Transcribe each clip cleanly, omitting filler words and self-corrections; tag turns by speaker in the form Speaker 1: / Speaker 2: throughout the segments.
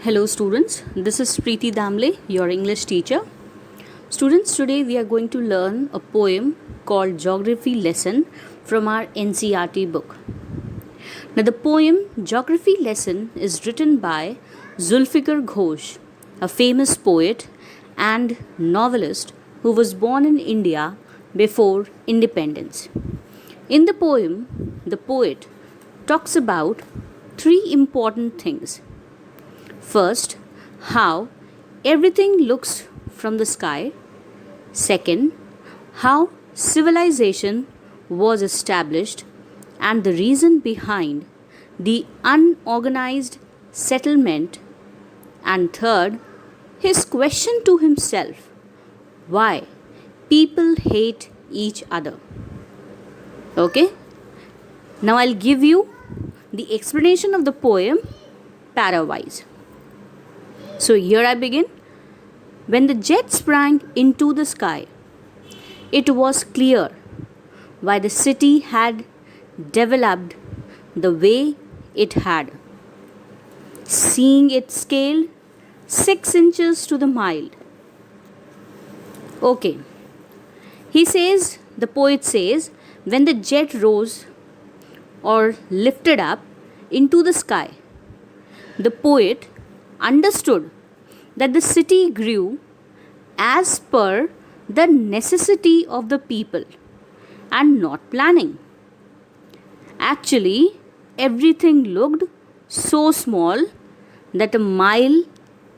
Speaker 1: Hello students, this is Preeti Damle, your English teacher. Students, today we are going to learn a poem called Geography Lesson from our NCERT book. Now the poem Geography Lesson is written by Zulfikar Ghosh, a famous poet and novelist who was born in India before independence. In the poem, the poet talks about three important things. First, how everything looks from the sky. Second, how civilization was established and the reason behind the unorganized settlement. And third, his question to himself, why people hate each other. Okay? Now I'll give you the explanation of the poem para-wise. So here I begin. When the jet sprang into the sky, it was clear why the city had developed the way it had. Seeing it scaled 6 inches to the mile. Okay. The poet says, when the jet rose or lifted up into the sky, the poet understood that the city grew as per the necessity of the people and not planning. Actually, everything looked so small that a mile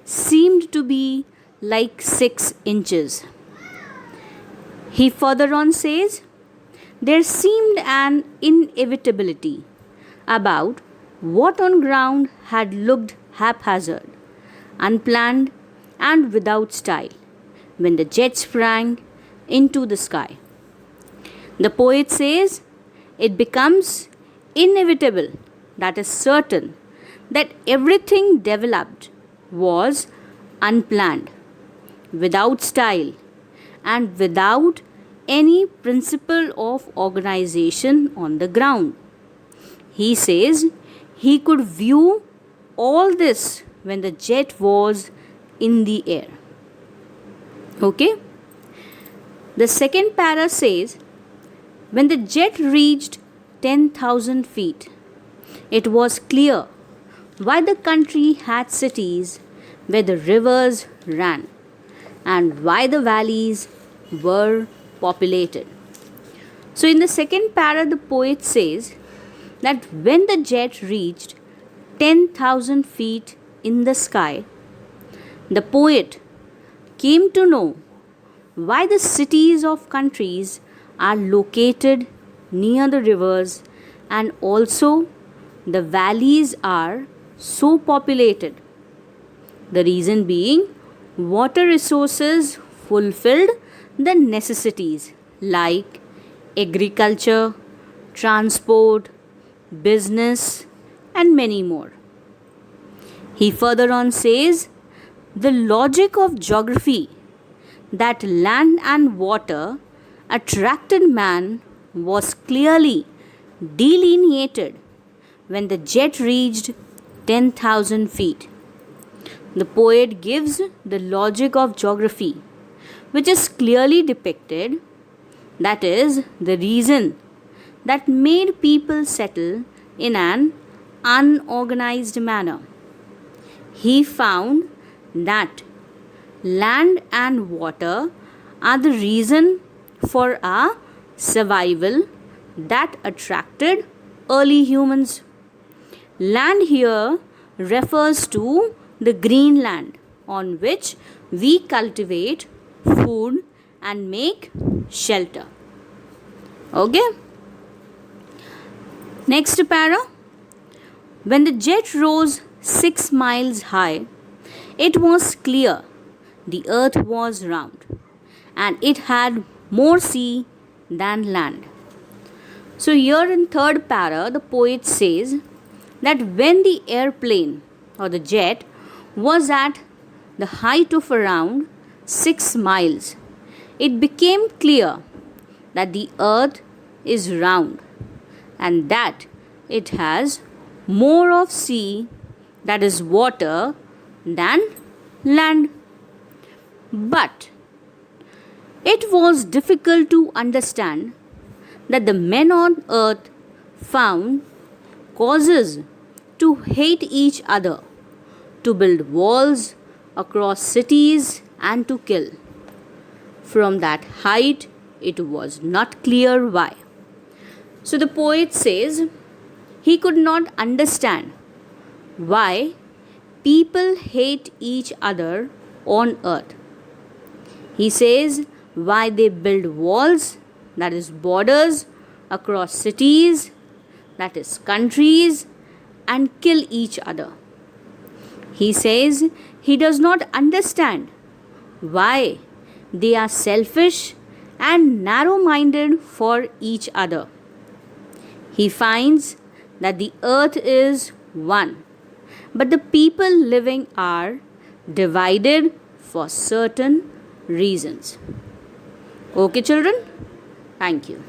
Speaker 1: seemed to be like 6 inches. He further on says, there seemed an inevitability about what on ground had looked haphazard, unplanned, and without style when the jet sprang into the sky. The poet says it becomes inevitable, that is certain, that everything developed was unplanned, without style, and without any principle of organization on the ground. He says he could view all this when the jet was in the air. Okay? The second para says, when the jet reached 10,000 feet, it was clear why the country had cities where the rivers ran and why the valleys were populated. So in the second para, the poet says that when the jet reached 10,000 feet in the sky, the poet came to know why the cities of countries are located near the rivers and also the valleys are so populated. The reason being, water resources fulfilled the necessities like agriculture, transport, business, and many more. He further on says, the logic of geography that land and water attracted man was clearly delineated when the jet reached 10,000 feet. The poet gives the logic of geography, which is clearly depicted, that is, the reason that made people settle in an unorganized manner. He found that land and water are the reason for our survival that attracted early humans. Land here refers to the green land on which we cultivate food and make shelter. Okay? Next para. When the jet rose 6 miles high, it was clear the earth was round and it had more sea than land. So here in third para, the poet says that when the airplane or the jet was at the height of around 6 miles, it became clear that the earth is round and that it has more of sea, that is water, than land. But it was difficult to understand that the men on earth found causes to hate each other, to build walls across cities, and to kill. From that height, it was not clear why. So the poet says he could not understand why people hate each other on earth. He says why they build walls, that is borders, across cities, that is countries, and kill each other. He says he does not understand why they are selfish and narrow minded for each other. He finds that the earth is one, but the people living are divided for certain reasons. Okay, children? Thank you.